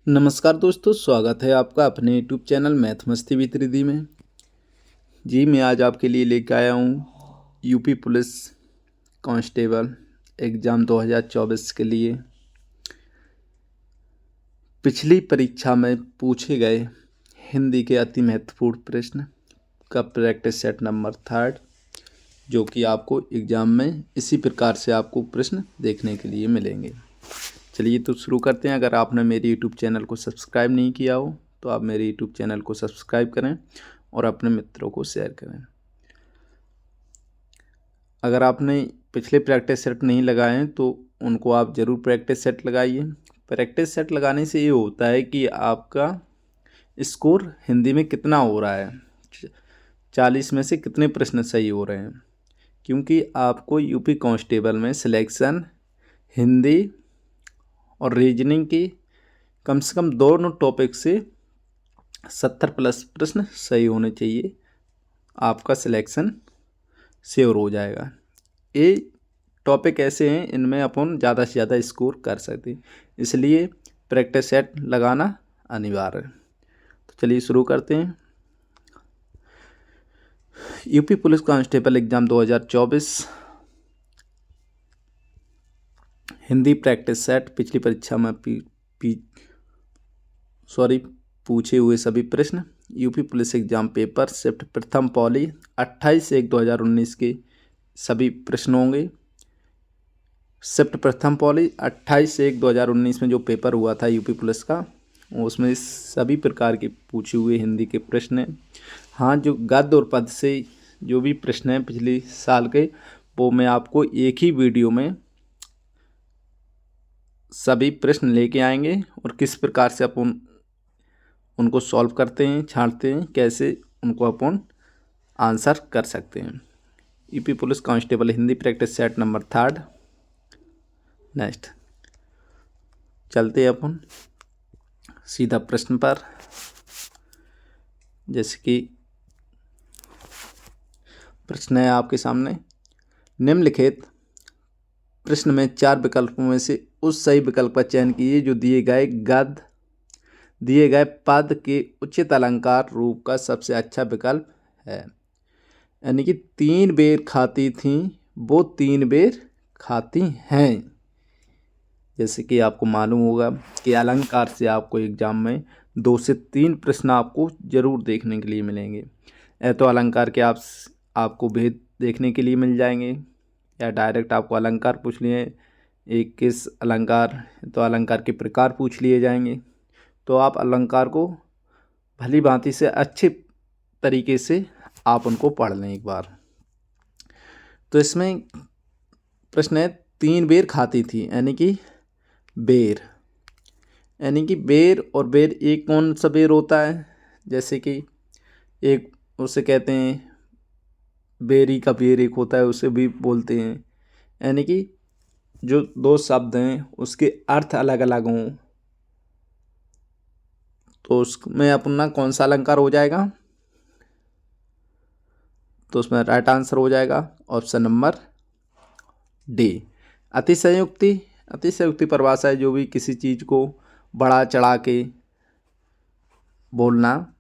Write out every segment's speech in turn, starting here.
नमस्कार दोस्तों, स्वागत है आपका अपने यूट्यूब चैनल मैथ मस्ती विद रिद्धि में। जी मैं आज आपके लिए लेकर आया हूँ यूपी पुलिस कांस्टेबल एग्ज़ाम 2024 के लिए पिछली परीक्षा में पूछे गए हिंदी के अति महत्वपूर्ण प्रश्न का प्रैक्टिस सेट नंबर 3, जो कि आपको एग्ज़ाम में इसी प्रकार से आपको प्रश्न देखने के लिए मिलेंगे। चलिए तो शुरू करते हैं। अगर आपने मेरे यूट्यूब चैनल को सब्सक्राइब नहीं किया हो तो आप मेरे यूट्यूब चैनल को सब्सक्राइब करें और अपने मित्रों को शेयर करें। अगर आपने पिछले प्रैक्टिस सेट नहीं लगाए हैं तो उनको आप ज़रूर प्रैक्टिस सेट लगाइए। प्रैक्टिस सेट लगाने से ये होता है कि आपका स्कोर हिंदी में कितना हो रहा है, 40 में से कितने प्रश्न सही हो रहे हैं, क्योंकि आपको यूपी कांस्टेबल में सिलेक्शन हिंदी और रीजनिंग की कम से कम दोनों टॉपिक से 70+ प्रश्न सही होने चाहिए, आपका सिलेक्शन श्योर हो जाएगा। ये टॉपिक ऐसे हैं इनमें अपन ज़्यादा से ज़्यादा स्कोर कर सकते हैं, इसलिए प्रैक्टिस सेट लगाना अनिवार्य है। तो चलिए शुरू करते हैं। UP police constable exam 2024 Hindi practice set पिछली परीक्षा में पूछे हुए सभी प्रश्न UP police exam paper shift प्रथम पॉली 28/1/2019 के सभी प्रश्न होंगे। शिफ्ट प्रथम पॉली 28/1/2019 में जो पेपर हुआ था यूपी पुलिस का, उसमें सभी प्रकार के पूछे हुए हिंदी के प्रश्न हैं। हाँ, जो गद्य और पद से जो भी प्रश्न हैं पिछले साल के, वो मैं आपको एक ही वीडियो में सभी प्रश्न लेके आएंगे और किस प्रकार से अपन उनको सॉल्व करते हैं, छांटते हैं, कैसे उनको अपन आंसर कर सकते हैं। UP police constable Hindi practice set number 3। Next चलते हैं अपन सीधा प्रश्न पर। जैसे कि प्रश्न है आपके सामने, निम्नलिखित प्रश्न में 4 विकल्पों में से उस सही विकल्प का चयन कीजिए जो दिए गए पद के उचित अलंकार रूप का सबसे अच्छा विकल्प है। यानी कि 3 बेर खाती थी वो 3 बेर खाती हैं। जैसे कि आपको मालूम होगा कि अलंकार से आपको एग्जाम में 2 से 3 प्रश्न आपको ज़रूर देखने के लिए मिलेंगे। या तो अलंकार के आपको भेद देखने के लिए मिल जाएंगे, या डायरेक्ट आपको अलंकार पूछ लिए, एक किस अलंकार, तो अलंकार के प्रकार पूछ लिए जाएंगे। तो आप अलंकार को भली भांति से अच्छे तरीके से आप उनको पढ़ लें एक बार। तो इसमें प्रश्न है 3 बेर खाती थी, यानी कि बेर, यानी कि बेर और बेर एक कौन सा बेर होता है। जैसे कि एक उसे कहते हैं बेरी का बेर, एक होता है उसे भी बोलते हैं। यानी कि जो 2 शब्द हैं उसके अर्थ अलग अलग हों, तो उसमें अपना कौन सा अलंकार हो जाएगा, तो उसमें राइट आंसर हो जाएगा ऑप्शन नंबर डी, अतिशयोक्ति। अतिशयोक्ति परिभाषा है जो भी किसी चीज़ को बढ़ा चढ़ा के बोलना,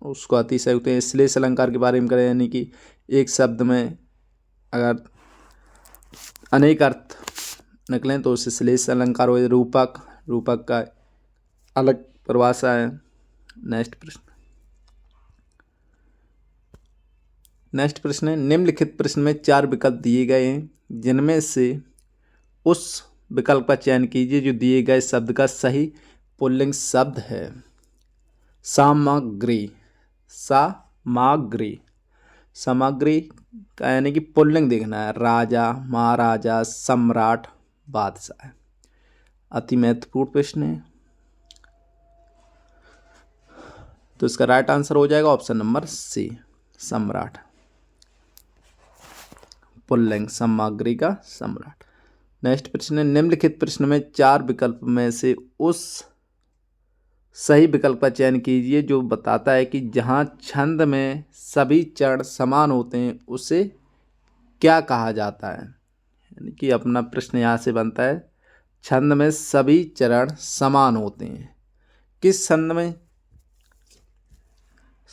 उसको अतिशयोक्ति। श्लेष अलंकार के बारे में करें, यानी कि एक शब्द में अगर अनेक अर्थ निकलें तो उसे श्लेष अलंकार हो। रूपक का अलग परिभाषा है। नेक्स्ट प्रश्न है, निम्नलिखित प्रश्न में 4 विकल्प दिए गए हैं जिनमें से उस विकल्प का चयन कीजिए जो दिए गए शब्द का सही पुल्लिंग शब्द है। सामग्री, सामग्री का यानी कि पुल्लिंग देखना है। राजा, महाराजा, सम्राट, बादशाह। अति महत्वपूर्ण प्रश्न है, तो इसका राइट आंसर हो जाएगा ऑप्शन नंबर सी, सम्राट। पुल्लिंग सामग्री का सम्राट। नेक्स्ट प्रश्न है, निम्नलिखित प्रश्न में 4 विकल्प में से उस सही विकल्प का चयन कीजिए जो बताता है कि जहाँ छंद में सभी चरण समान होते हैं उसे क्या कहा जाता है। यानी कि अपना प्रश्न यहाँ से बनता है, छंद में सभी चरण समान होते हैं, किस छंद में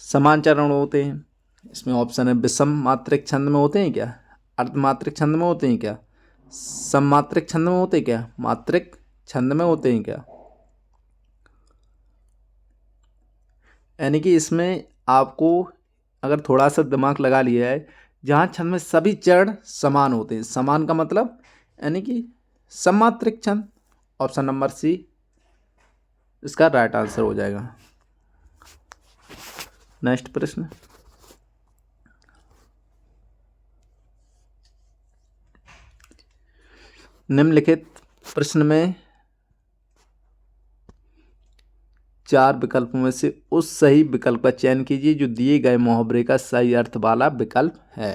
समान चरण होते हैं? इसमें ऑप्शन है विषम मात्रिक छंद में होते हैं क्या, अर्धमात्रिक छंद में होते हैं क्या, सममात्रिक छंद में होते हैं क्या, मात्रिक छंद में होते हैं क्या। यानी कि इसमें आपको अगर थोड़ा सा दिमाग लगा लिया है, जहाँ छंद में सभी चरण समान होते हैं, समान का मतलब यानी कि सममात्रिक छंद, ऑप्शन नंबर सी इसका राइट आंसर हो जाएगा। नेक्स्ट प्रश्न, निम्नलिखित प्रश्न में 4 विकल्पों में से उस सही विकल्प का चयन कीजिए जो दिए गए मुहावरे का सही अर्थ वाला विकल्प है।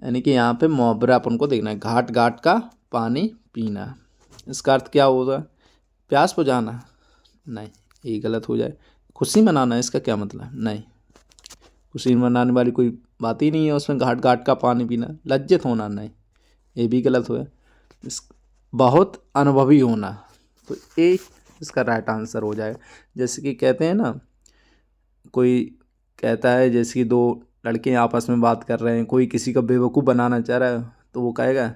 यानी कि यहाँ पे मुहावरा अपन को देखना है, घाट घाट का पानी पीना, इसका अर्थ क्या होगा, प्यास बुझाना, नहीं ये गलत हो जाए। खुशी मनाना, इसका क्या मतलब, नहीं खुशी मनाने वाली कोई बात ही नहीं है उसमें, घाट घाट का पानी पीना। लज्जित होना, नहीं ये भी गलत हुआ। इस बहुत अनुभवी होना, तो ये इसका राइट आंसर हो जाएगा। जैसे कि कहते हैं ना, कोई कहता है जैसे कि दो लड़के आपस में बात कर रहे हैं, कोई किसी का बेवकूफ़ बनाना चाह रहा है तो वो कहेगा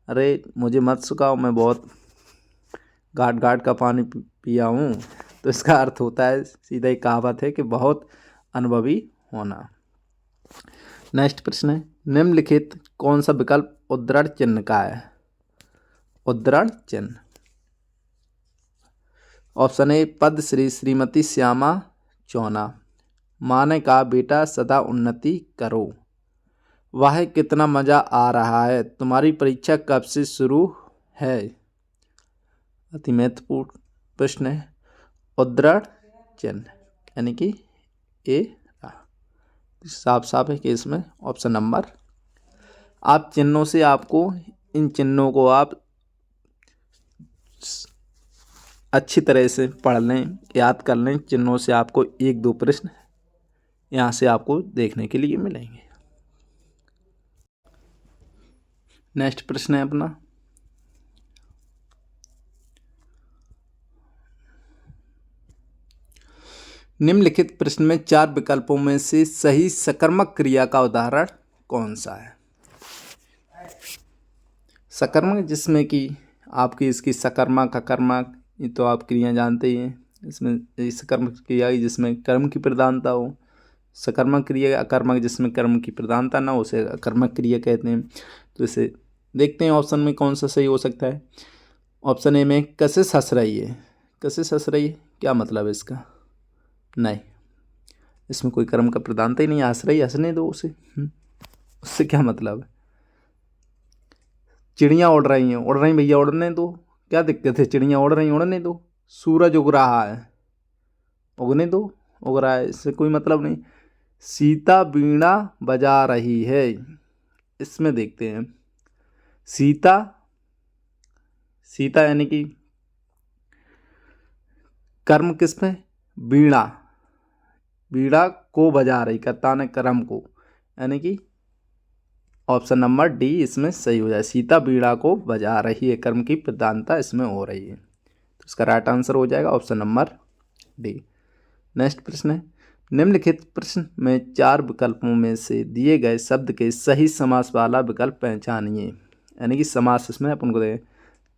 अरे मुझे मत सिखाओ, मैं बहुत घाट घाट का पानी पिया हूँ। तो इसका अर्थ होता है, सीधा ही कहावत है कि बहुत अनुभवी होना। नेक्स्ट प्रश्न है, निम्नलिखित कौन सा विकल्प उद्धरण चिन्ह का है? उद्धरण चिन्ह, ऑप्शन ए पद श्री श्रीमती श्यामा चौना, माने का बेटा सदा उन्नति करो, वाह कितना मजा आ रहा है, तुम्हारी परीक्षा कब से शुरू है। अति महत्वपूर्ण प्रश्न है। उद्धरण चिन्ह यानी कि ए साफ साफ है कि इसमें ऑप्शन नंबर, आप चिन्हों से आपको इन चिन्हों को आप अच्छी तरह से पढ़ लें, याद कर लें, चिन्हों से आपको 1-2 प्रश्न यहाँ से आपको देखने के लिए मिलेंगे। नेक्स्ट प्रश्न है अपना, निम्नलिखित प्रश्न में 4 विकल्पों में से सही सकर्मक क्रिया का उदाहरण कौन सा है? सकर्मक जिसमें कि आपकी इसकी सकर्मक अकर्मक, ये तो आप क्रिया जानते ही हैं। इसमें सकर्मक क्रिया जिसमें कर्म की प्रधानता हो, सकर्मक क्रिया अकर्मक जिसमें कर्म की प्रधानता ना हो, उसे अकर्मक क्रिया कहते हैं। तो इसे देखते हैं ऑप्शन में कौन सा सही हो सकता है। ऑप्शन ए में कशिश हंस रही है, कशिश हंस रही है क्या मतलब है इसका, नहीं इसमें कोई कर्म का प्रधानता ही नहीं, हंस रही, हंसने दो उसे, उससे क्या मतलब है। चिड़ियाँ उड़ रही हैं, उड़ रही भैया उड़ने दो, क्या दिक्कत है, चिड़ियाँ उड़ रही उड़ने दो। सूरज उग रहा है, उगने दो, उग रहा है, इससे कोई मतलब नहीं। सीता वीणा बजा रही है, इसमें देखते हैं सीता, सीता यानी कि कर्म किसमें, वीणा, वीणा को बजा रही, कर्ता ने कर्म को, यानी कि ऑप्शन नंबर डी इसमें सही हो जाए, सीता वीणा को बजा रही है, कर्म की प्रधानता इसमें हो रही है, तो इसका राइट आंसर हो जाएगा ऑप्शन नंबर डी। नेक्स्ट प्रश्न है, निम्नलिखित प्रश्न में 4 विकल्पों में से दिए गए शब्द के सही समास वाला विकल्प पहचानिए। यानी कि समास इसमें अपन को दें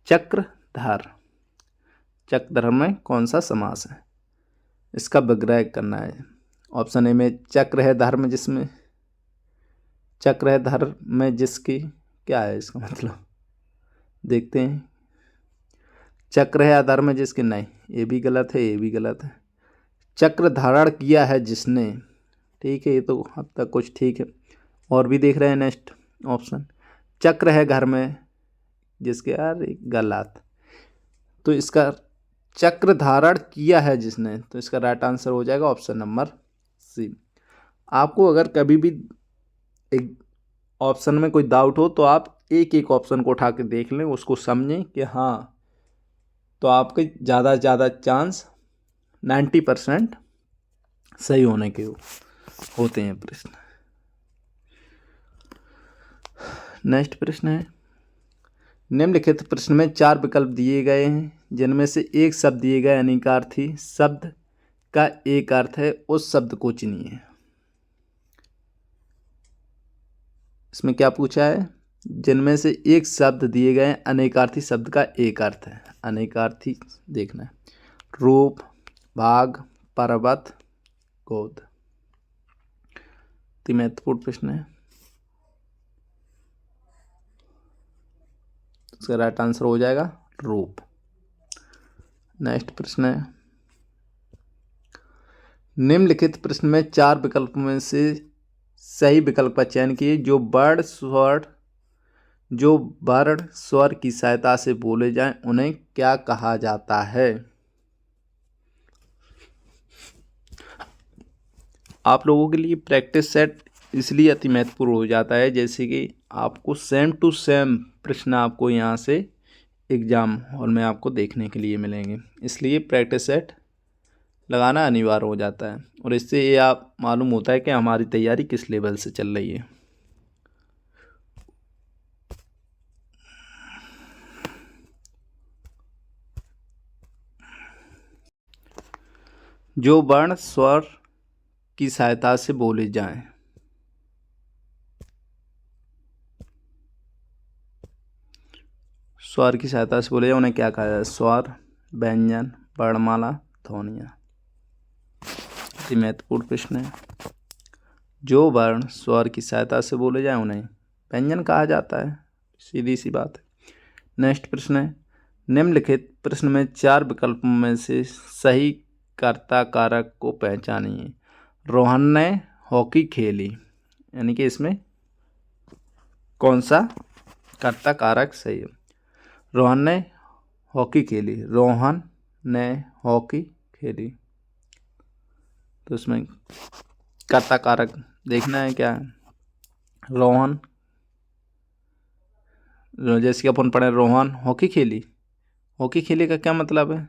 चक्रधर, चक्रधर में कौन सा समास है, इसका विग्रह करना है। ऑप्शन ए में चक्र है धर्म जिसमें, चक्र है धर्म में जिसकी, क्या है इसका मतलब, देखते हैं। चक्र है अधर्म में जिसके, नहीं ये भी गलत है, ये भी गलत है। चक्र धारण किया है जिसने, ठीक है ये तो अब तक कुछ ठीक है। और भी देख रहे हैं नेक्स्ट ऑप्शन, चक्र है घर में जिसके, यार गलत, तो इसका चक्र धारण किया है जिसने, तो इसका राइट आंसर हो जाएगा ऑप्शन नंबर सी। आपको अगर कभी भी एक ऑप्शन में कोई डाउट हो तो आप एक एक ऑप्शन को उठा के देख लें, उसको समझें कि हाँ, तो आपके ज़्यादा से ज़्यादा चांस 90% सही होने के होते हैं प्रश्न। नेक्स्ट प्रश्न है, निम्नलिखित प्रश्न में 4 विकल्प दिए गए हैं जिनमें से एक शब्द दिए गए अनेकार्थी शब्द का एक अर्थ है, उस शब्द को चुनिए। इसमें क्या पूछा है? जिनमें से एक शब्द दिए गए अनेकार्थी शब्द का एक अर्थ है। अनेकार्थी देखना है। रूप, भाग, पर्वत, गोद। तो महत्वपूर्ण प्रश्न है। इसका राइट आंसर हो जाएगा रूप। नेक्स्ट प्रश्न है, निम्नलिखित प्रश्न में 4 विकल्पों में से सही विकल्प का चयन कीजिए। जो वर्ण स्वर की सहायता से बोले जाएं उन्हें क्या कहा जाता है? आप लोगों के लिए प्रैक्टिस सेट इसलिए अति महत्वपूर्ण हो जाता है, जैसे कि आपको सेम टू सेम प्रश्न आपको यहाँ से एग्जाम हॉल में आपको देखने के लिए मिलेंगे, इसलिए प्रैक्टिस सेट लगाना अनिवार्य हो जाता है और इससे ये आप मालूम होता है कि हमारी तैयारी किस लेवल से चल रही है। जो वर्ण स्वर की सहायता से बोले जाएं। स्वर की सहायता से बोले जाए उन्हें क्या कहा जाता है? स्वर, व्यंजन, वर्णमाला, ध्वनियाँ। महत्वपूर्ण प्रश्न है। जो वर्ण स्वर की सहायता से बोले जाए उन्हें व्यंजन कहा जाता है, सीधी सी बात है। नेक्स्ट प्रश्न है, निम्नलिखित प्रश्न में 4 विकल्पों में से सही कर्ता कारक को पहचानिए। रोहन ने हॉकी खेली, यानी कि इसमें कौन सा कर्ता कारक सही है? रोहन ने हॉकी खेली, रोहन ने हॉकी खेली, तो इसमें कर्ता कारक देखना है क्या है? रोहन, जैसे कि अपन पढ़े रोहन हॉकी खेली, हॉकी खेली का क्या मतलब है?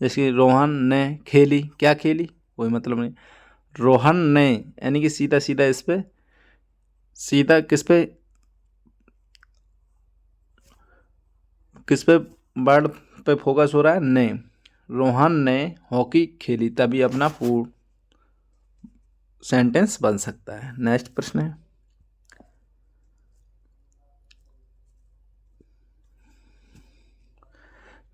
जैसे रोहन ने खेली, क्या खेली? कोई मतलब नहीं। रोहन ने यानी कि सीधा सीधा इस पे सीधा किस पे वर्ड पे फोकस हो रहा है? ने। रोहन ने हॉकी खेली, तभी अपना पूर्ण सेंटेंस बन सकता है। नेक्स्ट प्रश्न है,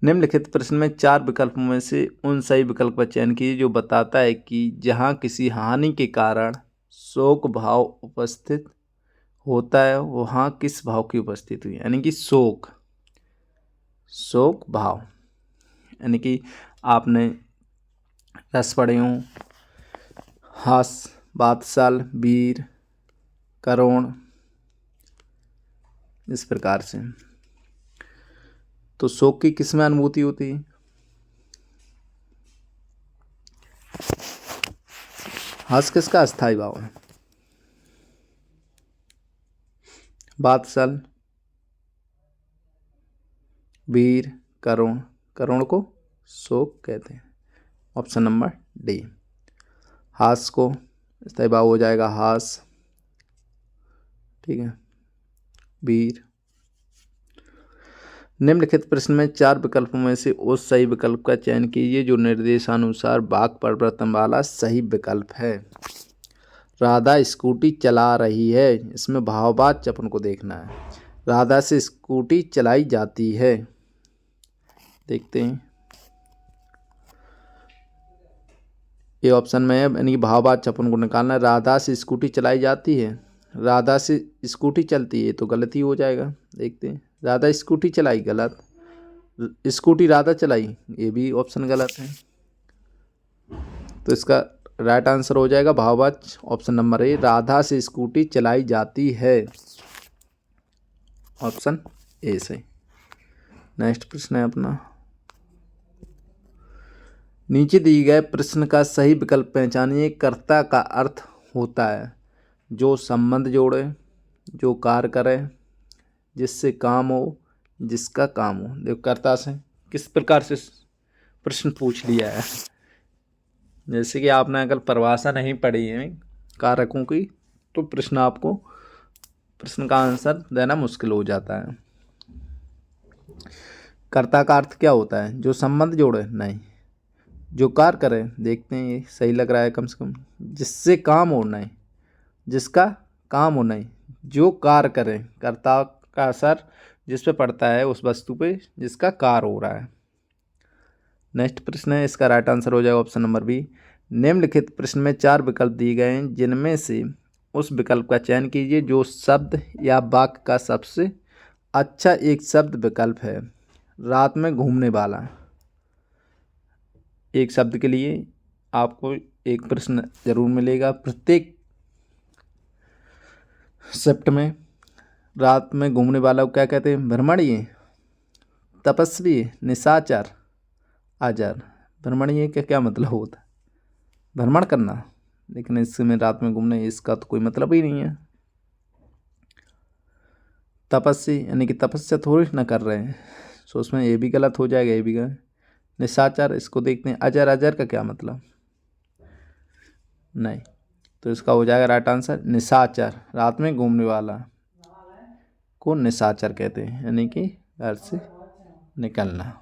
निम्नलिखित प्रश्न में 4 विकल्पों में से उन सही विकल्प का चयन कीजिए जो बताता है कि जहाँ किसी हानि के कारण शोक भाव उपस्थित होता है वहाँ किस भाव की उपस्थिति हुई, यानी कि शोक भाव, यानी कि आपने रस पढ़े हों, हास, बादशाह, वीर, करुण, इस प्रकार से। तो शोक की किसमें अनुभूति होती है? हर्ष किसका अस्थायी भाव है? बादशाह, वीर, करुण, करुण को शोक कहते हैं। Option number D. हास को अस्थायी भाव हो जाएगा हास, ठीक है, वीर। निम्नलिखित प्रश्न में 4 विकल्पों में से उस सही विकल्प का चयन कीजिए जो निर्देशानुसार वाक्य परिवर्तन वाला सही विकल्प है। राधा स्कूटी चला रही है, इसमें भाववाच्य अपन को देखना है। राधा से स्कूटी चलाई जाती है, देखते हैं ये ऑप्शन में है, यानी कि भाववाच्य अपन को निकालना है। राधा से स्कूटी चलाई जाती है, राधा से स्कूटी चलती है, तो गलत ही हो जाएगा। देखते हैं, राधा स्कूटी चलाई, गलत। स्कूटी राधा चलाई, ये भी ऑप्शन गलत है। तो इसका राइट आंसर हो जाएगा भाववाच्य ऑप्शन नंबर ए, राधा से स्कूटी चलाई जाती है, ऑप्शन ए से। नेक्स्ट प्रश्न है अपना, नीचे दिए गए प्रश्न का सही विकल्प पहचानिए। कर्ता का अर्थ होता है जो संबंध जोड़े, जो कार्य करे, जिससे काम हो, जिसका काम हो। देखो कर्ता से किस प्रकार से प्रश्न पूछ लिया है, जैसे कि आपने अगर परिभाषा नहीं पढ़ी है कारकों की तो प्रश्न का आंसर देना मुश्किल हो जाता है। कर्ता का अर्थ क्या होता है? जो संबंध जोड़े? नहीं। जो कार्य करे? देखते हैं ये सही लग रहा है कम से कम। जिससे काम हो? नहीं। जिसका काम हो? नहीं। जो कार्य करे, कर्ता का असर जिस पे पड़ता है उस वस्तु पे जिसका कार्य हो रहा है। नेक्स्ट प्रश्न है, इसका राइट आंसर हो जाएगा ऑप्शन नंबर बी। निम्नलिखित प्रश्न में 4 विकल्प दिए गए हैं, जिनमें से उस विकल्प का चयन कीजिए जो शब्द या वाक्य का सबसे अच्छा एक शब्द विकल्प है। रात में घूमने वाला, एक शब्द के लिए आपको एक प्रश्न जरूर मिलेगा प्रत्येक शिफ्ट में। रात में घूमने वाला को क्या कहते हैं? भ्रमणीय, तपस्वी, निशाचर, अजर। भ्रमणीय का क्या मतलब होता है? भ्रमण करना, लेकिन इसमें रात में घूमने इसका तो कोई मतलब ही नहीं है। तपस्वी यानी कि तपस्या थोड़ी ना कर रहे हैं, सो उसमें ये भी गलत हो जाएगा, ये भी गलत। निशाचर, इसको देखते हैं। अजर, अजर का क्या मतलब? नहीं, तो इसका हो जाएगा राइट आंसर निशाचर। रात में घूमने वाला को निशाचर कहते हैं, यानी कि घर से निकलना।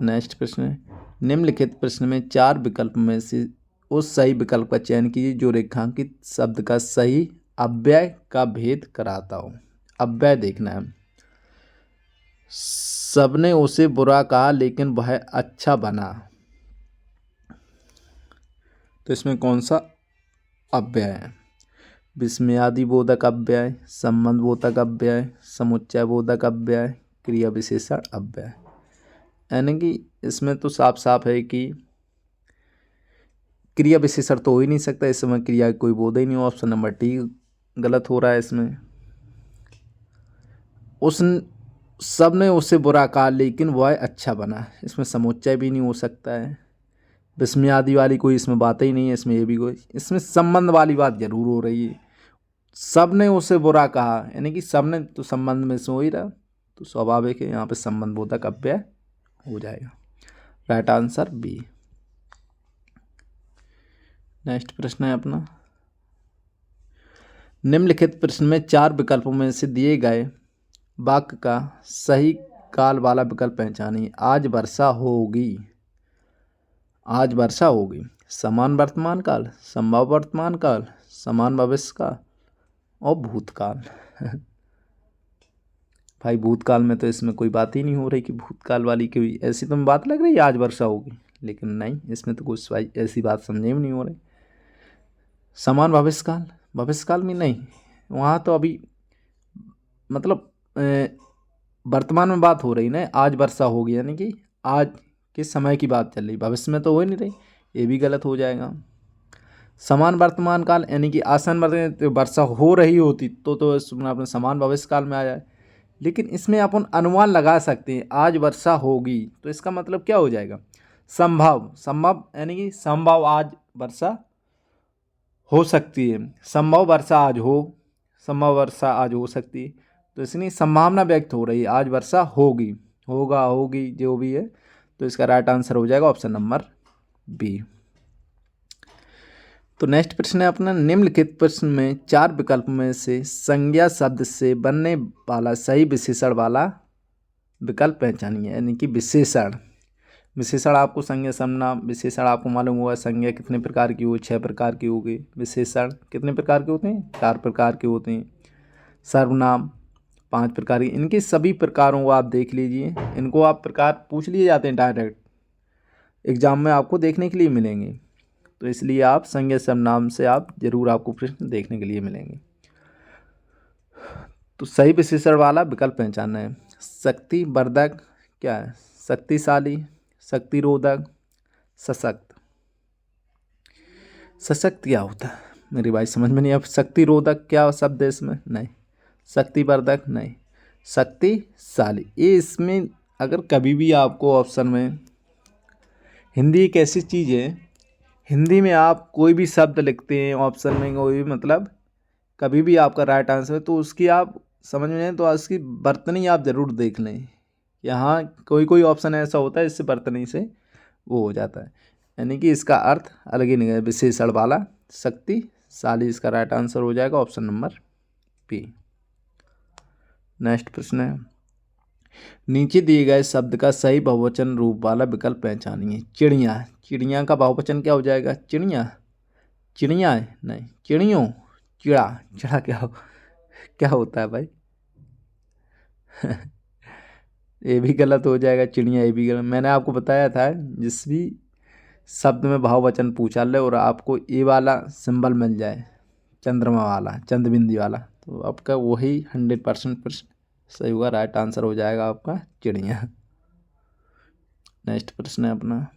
नेक्स्ट प्रश्न है, निम्नलिखित प्रश्न में 4 विकल्प में से उस सही विकल्प का चयन कीजिए जो रेखांकित शब्द का सही अव्यय का भेद कराता हो। अव्यय देखना है। सबने उसे बुरा कहा लेकिन वह अच्छा बना, तो इसमें कौन सा अव्यय है? विस्मयादि बोधक अव्यय, संबंध बोधक अव्यय, समुच्चय बोधक अव्यय, क्रिया विशेषण अव्यय। यानी कि इसमें तो साफ साफ है कि क्रिया विशेषण तो हो ही नहीं सकता, इस समय क्रिया कोई बोध ही नहीं हो। ऑप्शन नंबर टी गलत हो रहा है इसमें। उस सब ने उसे बुरा कहा लेकिन वह अच्छा बना, इसमें समुच्चय भी नहीं हो सकता है। विस्मयादि वाली कोई इसमें बात ही नहीं है, इसमें ये भी कोई, इसमें संबंध वाली बात जरूर हो रही है। सब ने उसे बुरा कहा, यानी कि सब ने तो संबंध में से हो ही रहा, तो स्वाभाविक है यहाँ पे संबंध बोधक अव्यय हो जाएगा। Right answer B. नेक्स्ट प्रश्न है अपना, निम्नलिखित प्रश्न में 4 विकल्पों में से दिए गए वाक्य का सही काल वाला विकल्प पहचानिए। आज वर्षा होगी। आज वर्षा होगी समान वर्तमान काल, संभव वर्तमान काल, समान भविष्य काल और भूतकाल। भाई भूतकाल में तो इसमें कोई बात ही नहीं हो रही कि भूतकाल वाली कोई ऐसी तो बात लग रही है आज वर्षा होगी, लेकिन नहीं, इसमें तो कुछ ऐसी बात समझे में नहीं हो रही। समान भविष्यकाल, भविष्यकाल में नहीं, वहाँ तो अभी मतलब वर्तमान में बात हो रही ना, आज वर्षा होगी यानी कि आज के समय की बात चल रही, भविष्य में तो हो ही नहीं रही, ये भी गलत हो जाएगा। समान वर्तमान काल यानी कि आसन वर्षा हो रही होती तो इसमें अपने समान भविष्य काल में आ जाए, लेकिन इसमें अपन अनुमान लगा सकते हैं आज वर्षा होगी, तो इसका मतलब क्या हो जाएगा? संभव, संभव यानी कि संभव आज वर्षा हो सकती है, संभव वर्षा आज हो, संभव वर्षा आज हो सकती है, तो इसलिए संभावना व्यक्त हो रही है आज वर्षा होगी, होगा, होगी, जो भी है, तो इसका राइट आंसर हो जाएगा ऑप्शन नंबर बी। तो नेक्स्ट प्रश्न है अपना, निम्नलिखित प्रश्न में 4 विकल्प में से संज्ञा शब्द से बनने वाला सही विशेषण वाला विकल्प पहचानिए। यानी कि विशेषण, विशेषण आपको संज्ञा सर्वनाम विशेषण आपको मालूम हुआ, संज्ञा कितने प्रकार की हुई? 6 प्रकार की होगी। विशेषण कितने प्रकार के होते हैं? 4 प्रकार के होते हैं। सर्वनाम 5 प्रकार की, इनके सभी प्रकारों को आप देख लीजिए, इनको आप प्रकार पूछ लिए जाते हैं डायरेक्ट एग्जाम में, आपको देखने के लिए मिलेंगे, तो इसलिए आप संज्ञा सर्वनाम से आप जरूर आपको प्रश्न देखने के लिए मिलेंगे। तो सही विशेषण वाला विकल्प पहचानना है। शक्तिवर्धक क्या है? शक्तिशाली, शक्तिरोधक, सशक्त। सशक्त क्या होता है मेरी भाई समझ में नहीं। अब शक्तिरोधक क्या शब्द है इसमें? नहीं। शक्तिवर्धक नहीं। शक्तिशाली, ये इसमें अगर कभी भी आपको ऑप्शन में, हिंदी एक ऐसी चीज़ है, हिंदी में आप कोई भी शब्द लिखते हैं ऑप्शन में, कोई भी मतलब कभी भी आपका राइट आंसर है, तो उसकी आप समझ में नहीं तो उसकी बर्तनी आप ज़रूर देख लें। यहाँ कोई कोई ऑप्शन ऐसा होता है जिससे बर्तनी से वो हो जाता है, यानी कि इसका अर्थ अलग ही नहीं है। विशेषण वाला शक्तिशाली, इसका राइट आंसर हो जाएगा ऑप्शन नंबर बी। नेक्स्ट प्रश्न है, नीचे दिए गए शब्द का सही बहुवचन रूप वाला विकल्प पहचानिए। चिड़िया, चिड़िया का बहुवचन क्या हो जाएगा? चिड़िया, चिड़िया है नहीं, चिड़ियों, चिड़ा, चिड़ा क्या होता है भाई? ये भी गलत हो जाएगा, चिड़िया ये भी गलत। मैंने आपको बताया था जिस भी शब्द में बहुवचन पूछा ले और आपको ये वाला सिंबल मिल जाए, चंद्रमा वाला, चंद्रबिंदी वाला, तो आपका वही 100% सही होगा, राइट आंसर हो जाएगा आपका चिड़िया। नेक्स्ट प्रश्न है अपना,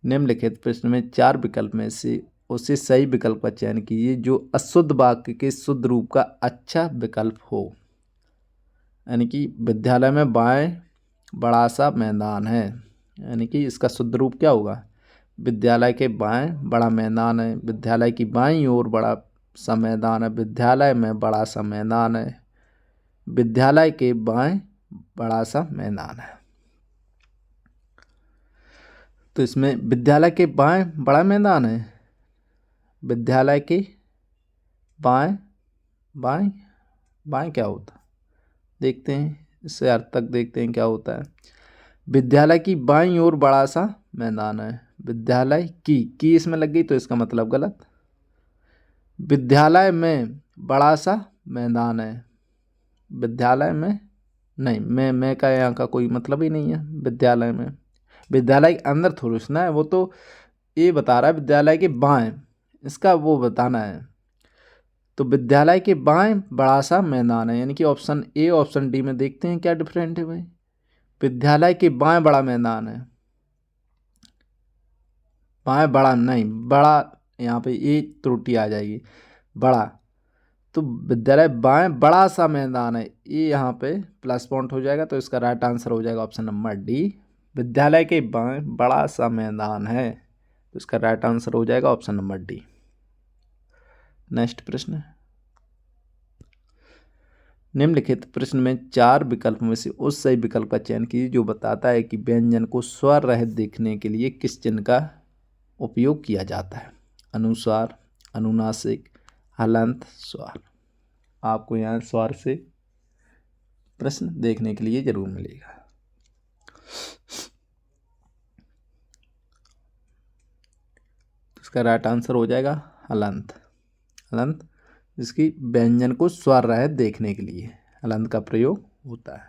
निम्नलिखित प्रश्न में 4 विकल्प में से उसे सही विकल्प का चयन कीजिए जो अशुद्ध वाक्य के शुद्ध रूप का अच्छा विकल्प हो। यानी कि विद्यालय में बाएं बड़ा सा मैदान है, यानी कि इसका शुद्ध रूप क्या होगा? विद्यालय के बाएं बड़ा मैदान है, विद्यालय की बाईं ओर बड़ा सा मैदान है, विद्यालय में बड़ा सा मैदान है, विद्यालय के बाएं बड़ा सा मैदान है। तो इसमें विद्यालय के बाएं बड़ा मैदान है, विद्यालय के बाएं, बाएं बाएं क्या होता है देखते हैं, इससे अर्थ तक देखते हैं क्या होता है। विद्यालय की बाईं ओर बड़ा सा मैदान है, विद्यालय की इसमें लग गई तो इसका मतलब गलत। विद्यालय में बड़ा सा मैदान है, विद्यालय में नहीं, मैं का यहाँ का कोई मतलब ही नहीं है। विद्यालय में, विद्यालय के अंदर थोड़ी ना है, वो तो ये बता रहा है विद्यालय के बाएं, इसका वो बताना है। तो विद्यालय के बाएं बड़ा सा मैदान है, यानी कि ऑप्शन ए ऑप्शन डी में देखते हैं क्या डिफरेंट है भाई। विद्यालय के बाएं बड़ा मैदान है, बाएं बड़ा नहीं, बड़ा यहाँ पे ये त्रुटि आ जाएगी, बड़ा। तो विद्यालय बाएं बड़ा सा मैदान है, ये यहाँ पे प्लस पॉइंट हो जाएगा, तो इसका राइट आंसर हो जाएगा ऑप्शन नंबर डी, विद्यालय के बाएं बड़ा सा मैदान है, तो इसका राइट आंसर हो जाएगा ऑप्शन नंबर डी। नेक्स्ट प्रश्न, निम्नलिखित प्रश्न में 4 विकल्प में से उस सही विकल्प का चयन कीजिए जो बताता है कि व्यंजन को स्वर रहित देखने के लिए किस चिन्ह का उपयोग किया जाता है। अनुस्वार, अनुनासिक, हलंत, स्वर। आपको यहाँ स्वर से प्रश्न देखने के लिए जरूर मिलेगा। तो इसका राइट आंसर हो जाएगा हलंत, हलंत जिसकी व्यंजन को स्वर रहित देखने के लिए हलंत का प्रयोग होता है।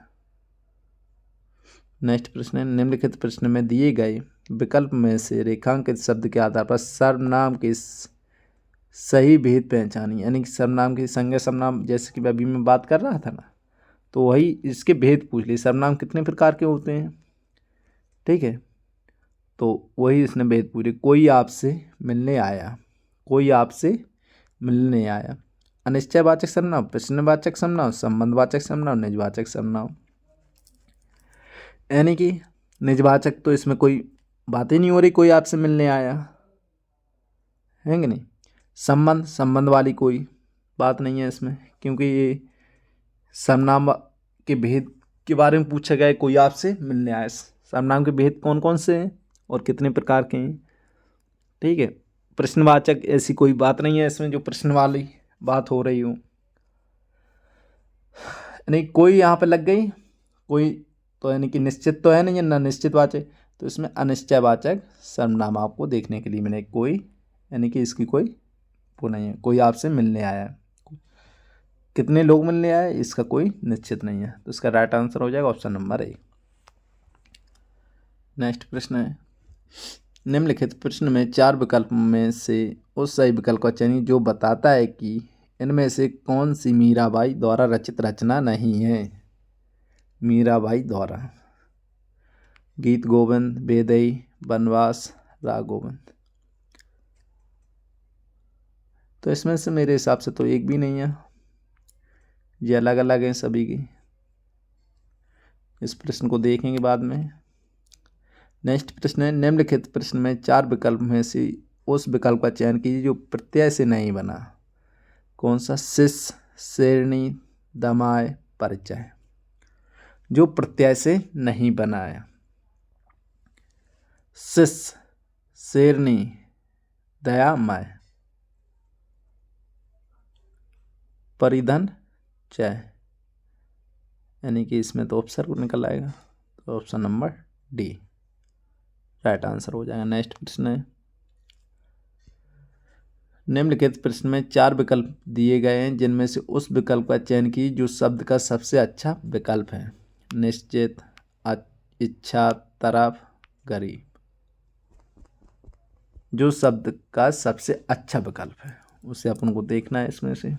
नेक्स्ट प्रश्न है, निम्नलिखित प्रश्न में दिए गए विकल्प में से रेखांकित शब्द के आधार पर सर्वनाम के सही भेद पहचानिए। यानी कि सर्वनाम की संज्ञा सर्वनाम, जैसे कि अभी मैं बात कर रहा था ना, तो वही इसके भेद पूछ लिए, सर्वनाम कितने प्रकार के होते हैं, ठीक है, तो वही इसने भेद पूछे। कोई आपसे मिलने आया, कोई आपसे मिलने आया, अनिश्चयवाचक सर्वनाम, प्रश्नवाचक सर्वनाम, संबंधवाचक सर्वनाम, निजवाचक सर्वनाम। यानी कि निजवाचक तो इसमें कोई बात ही नहीं हो रही, कोई आपसे मिलने आया है कि नहीं। संबंध, संबंध वाली कोई बात नहीं है इसमें, क्योंकि ये सर्वनाम के भेद के बारे में पूछा गया है, कोई आपसे मिलने आया। सर्वनाम के भेद कौन कौन से हैं और कितने प्रकार के हैं, ठीक है। प्रश्नवाचक ऐसी कोई बात नहीं है इसमें जो प्रश्न वाली बात हो रही हो, यानी कोई यहाँ पे लग गई, कोई तो यानी कि निश्चित तो है नहीं, ना निश्चितवाचक, तो इसमें अनिश्चयवाचक सर्वनाम आपको देखने के लिए मिले। कोई यानी कि इसकी कोई वो नहीं है, कोई आपसे मिलने आया, कितने लोग मिलने आए इसका कोई निश्चित नहीं है, तो इसका राइट आंसर हो जाएगा ऑप्शन नंबर ए। नेक्स्ट प्रश्न है, निम्नलिखित प्रश्न में 4 विकल्प में से उस सही विकल्प का चयन जो बताता है कि इनमें से कौन सी मीराबाई द्वारा रचित रचना नहीं है। मीराबाई द्वारा, गीत गोविंद, वेदई, वनवास, राग गोविंद। तो इसमें से मेरे हिसाब से तो एक भी नहीं है, ये अलग अलग हैं सभी की। इस प्रश्न को देखेंगे बाद में। नेक्स्ट प्रश्न है, निम्नलिखित प्रश्न में 4 विकल्प में से उस विकल्प का चयन कीजिए जो प्रत्यय से नहीं बना। कौन सा? शिष्य, शेरनी, दमाय, परिचय। जो प्रत्यय से नहीं बना है, शिष्य, शेरनी, दयामय, परिधन, चय। यानी कि इसमें तो उपसर्ग निकल आएगा, तो option number D right answer हो जाएगा। नेक्स्ट प्रश्न है, निम्नलिखित प्रश्न में 4 विकल्प दिए गए हैं जिनमें से उस विकल्प का चयन कीजिए जो शब्द का सबसे अच्छा विकल्प है। निश्चित, इच्छा, तरफ, गरीब। जो शब्द का सबसे अच्छा विकल्प है उसे अपन को देखना है इसमें से।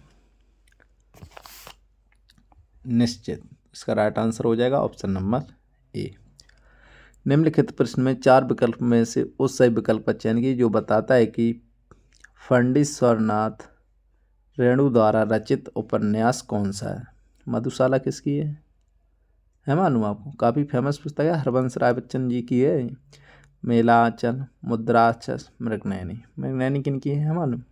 निश्चित, इसका राइट आंसर हो जाएगा ऑप्शन नंबर ए। निम्नलिखित प्रश्न में 4 विकल्प में से उस सही विकल्प का चयन कीजिए जो बताता है कि फंडीश्वरनाथ रेणु द्वारा रचित उपन्यास कौन सा है। मधुशाला किसकी है मालूम आपको? काफ़ी फेमस पुस्तक है, हरवंश राय बच्चन जी की है। मेलाचल, मुद्राचल, मृगनयनी। मृगनयनी किन की है मालूम?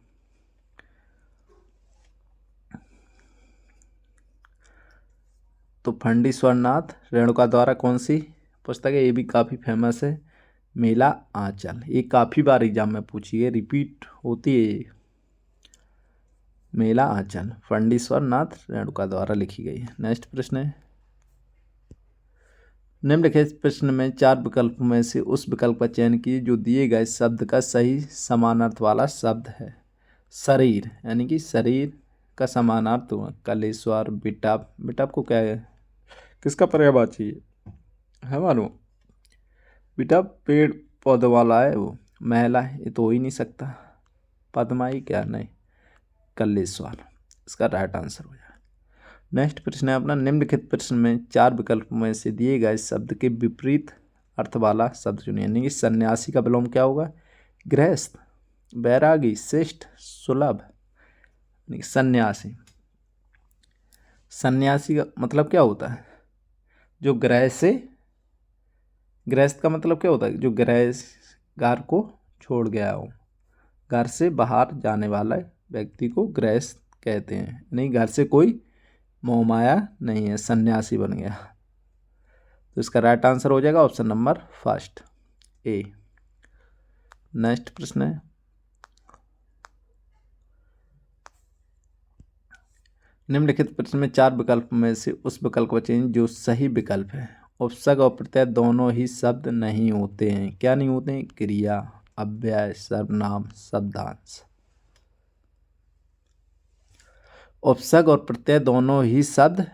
तो फंडीश्वरनाथ रेणुका द्वारा कौन सी पुस्तक है? ये भी काफ़ी फेमस है, मेला आंचल। ये काफ़ी बार एग्जाम में पूछी है, रिपीट होती है ये। मेला आंचल फंडीश्वरनाथ रेणुका द्वारा लिखी गई है। नेक्स्ट प्रश्न है, निम्नलिखित प्रश्न में 4 विकल्प में से उस विकल्प का चयन कीजिए जो दिए गए शब्द का सही समानार्थ वाला शब्द है। शरीर, यानी कि शरीर का समानार्थ हुआ कलेश्वर, बिटप। बिटप को क्या है, किसका पर्यायवाची है मालूम? बिटप पेड़ पौधों वाला है, वो महिला ये तो हो ही नहीं सकता। पद्माई क्या, नहीं, कलेश्वर इसका राइट आंसर हो जाएगा। नेक्स्ट प्रश्न है अपना, निम्नलिखित प्रश्न में 4 विकल्प में से दिए गए शब्द के विपरीत अर्थ वाला शब्द चुनिए। यानी कि सन्यासी का विलोम क्या होगा? गृहस्थ, बैरागी, शिष्ट, सुलभ। सन्यासी, सन्यासी का मतलब क्या होता है? जो ग्रह से, गृहस्थ का मतलब क्या होता है? जो गृह घर को छोड़ गया हो, घर से बाहर जाने वाला व्यक्ति को गृहस्थ कहते हैं। नहीं, घर से कोई मोह माया नहीं है, सन्यासी बन गया। तो इसका राइट आंसर हो जाएगा option number first A. Next प्रश्न है, निम्नलिखित प्रश्न में 4 विकल्प में से उस विकल्प का चयन जो सही विकल्प है। उपसर्ग और प्रत्यय दोनों ही शब्द नहीं होते हैं। क्या नहीं होते हैं? क्रिया, अव्यय, सर्वनाम, शब्दांश। उपसर्ग और प्रत्यय दोनों ही शब्द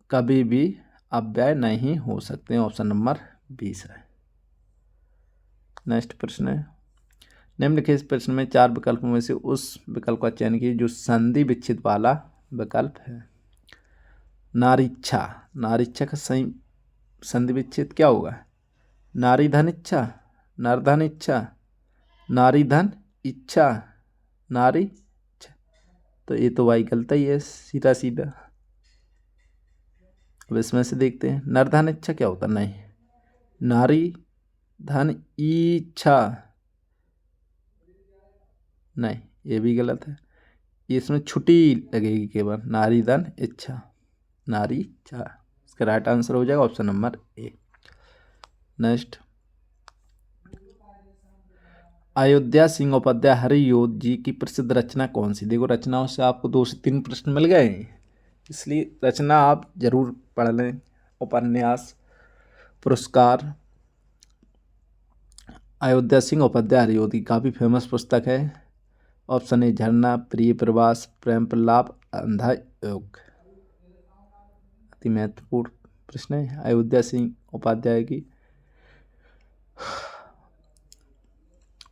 कभी भी अव्यय नहीं हो सकते हैं। ऑप्शन नंबर 20 है। नेक्स्ट प्रश्न है, निम्नलिखित प्रश्न में 4 विकल्पों में से उस विकल्प का चयन कीजिए जो संधि विच्छेद वाला विकल्प है। नारीच्छा, नारीच्छा का सही संधि विच्छेद क्या होगा? नारी धन इच्छा, नरधन इच्छा, नारी धन इच्छा, नारी इच्छा। तो ये तो भाई गलत ही है, सीधा सीधा। अब इसमें से देखते हैं, नरधन इच्छा क्या होता? नहीं, नारी धन इच्छा, नहीं ये भी गलत है। इसमें छुट्टी लगेगी केवल, नारी धन इच्छा, नारी इच्छा। इसका राइट आंसर हो जाएगा option number A. Next, Ayodhya Singh Upadhyay Hariaudh ji की प्रसिद्ध रचना कौन सी? देखो रचनाओं से आपको 2 से 3 प्रश्न मिल गए, इसलिए रचना आप जरूर पढ़ लें। उपन्यास, पुरस्कार। अयोध्या सिंह उपाध्याय हरियोध की काफ़ी फेमस पुस्तक है। ऑप्शन ए झरना, प्रिय प्रवास, प्रेम प्रलाप, अंधा योग। अति महत्वपूर्ण प्रश्न है। अयोध्या सिंह उपाध्याय की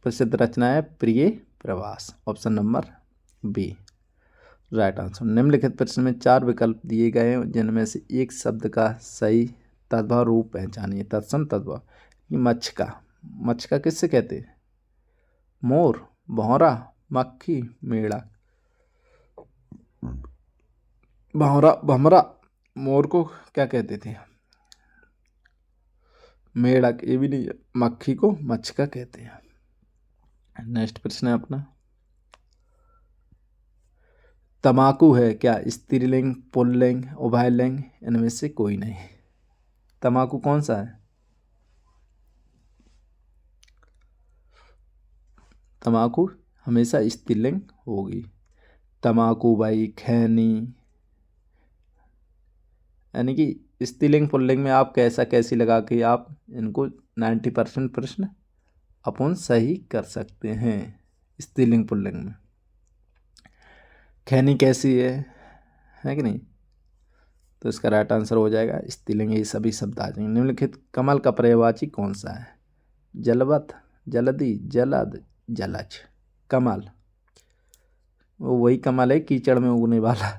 प्रसिद्ध रचना है प्रिय प्रवास। Option number B right answer. निम्नलिखित प्रश्न में 4 विकल्प दिए गए हैं जिनमें से एक शब्द का सही तद्भव रूप पहचानिए। तत्सम तद्भव, मच्छका, मच्छका किससे कहते हैं? मोर, भौरा, मक्खी, मेढक। भौरा, भमरा मोर को क्या कहते थे? मेढक, ये भी नहीं है। मक्खी को मच्छका कहते हैं। नेक्स्ट प्रश्न है अपना, तमाकू है क्या स्त्रीलिंग, पुल्लिंग, उभयलिंग? इनमें से कोई नहीं। तमाकू कौन सा है? तमाकू हमेशा स्त्रीलिंग होगी। तमाकू भाई, खैनी, यानी कि स्त्रीलिंग पुल्लिंग में आप कैसी लगा के आप इनको 90% प्रश्न अपन सही कर सकते हैं स्त्रीलिंग पुल्लिंग में। खैनी कैसी है कि नहीं, तो इसका राइट आंसर हो जाएगा स्त्रीलिंग। ये सभी शब्द आ जाएंगे। निम्नलिखित कमल का पर्यायवाची कौन सा है? जलवत, जलदी, जलद, जलज। कमल वो वही कमल है कीचड़ में उगने वाला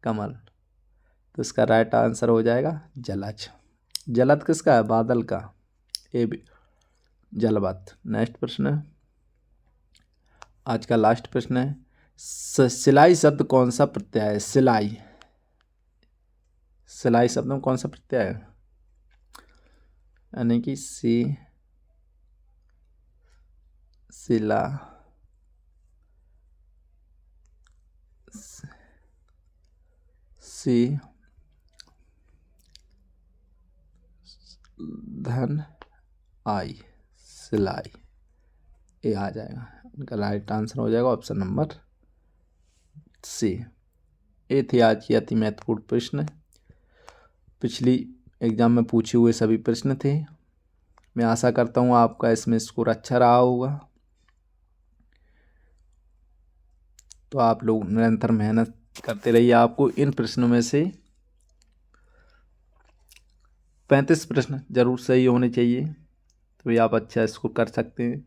कमल, तो इसका राइट आंसर हो जाएगा जलज। जलद किसका है? बादल का। ए भी जलवत। नेक्स्ट प्रश्न है, आज का लास्ट प्रश्न है, सिलाई शब्द कौन सा प्रत्यय है? सिलाई, सिलाई शब्द में कौन सा प्रत्यय है? यानी कि सिला, सी धन आई, सिलाई, ये आ जाएगा। इनका राइट आंसर हो जाएगा ऑप्शन नंबर सी। ये थी आज की अति महत्वपूर्ण प्रश्न, पिछली एग्जाम में पूछे हुए सभी प्रश्न थे। मैं आशा करता हूँ आपका इसमें स्कोर अच्छा रहा होगा। तो आप लोग निरंतर मेहनत करते रहिए। आपको इन प्रश्नों में से 35 प्रश्न जरूर सही होने चाहिए, तो ये आप अच्छा स्कोर कर सकते हैं।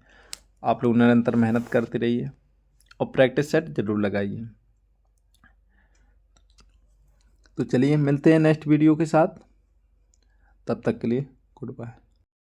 आप लोग निरंतर मेहनत करते रहिए और प्रैक्टिस सेट जरूर लगाइए। तो चलिए मिलते हैं नेक्स्ट वीडियो के साथ, तब तक के लिए गुड बाय।